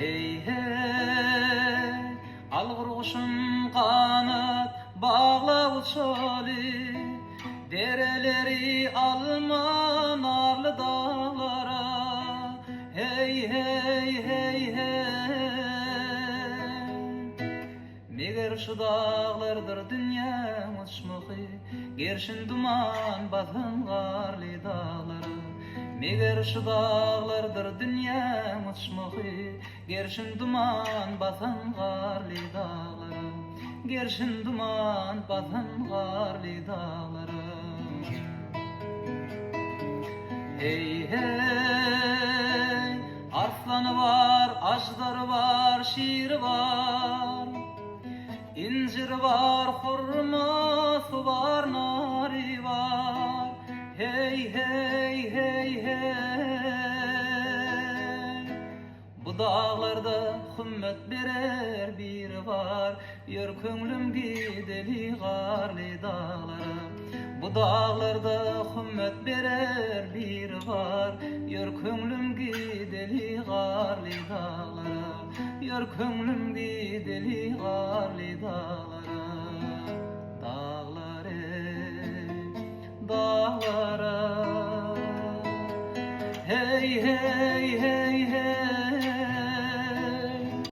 Hey hey, algır kuşum kanat bağla uçalı, dereleri alma narlı dağlara. Hey hey hey hey, meğer şu dağlardır dünya uçmaqı, gerşin duman batan garlı dağlara. Meğer şu dağlardır dünya uçmaqı, gerşin duman batan garlı dağlara. Gerşin duman batan garlı dağlara. Hey hey, arslanı var, ajdarı var, şiiri var, incir var, hurması var, nari var. Hey hey hey hey, bu dağlarda hümmet birer biri var, yer köngülüm gideli garlı dağlara. Bu dağlarda hümmet birer biri var, yer köngülüm gideli garlı dağlara. Yer köngülüm gideli garlı dağlara. Dağlara, dağlara. Hey hey hey hey.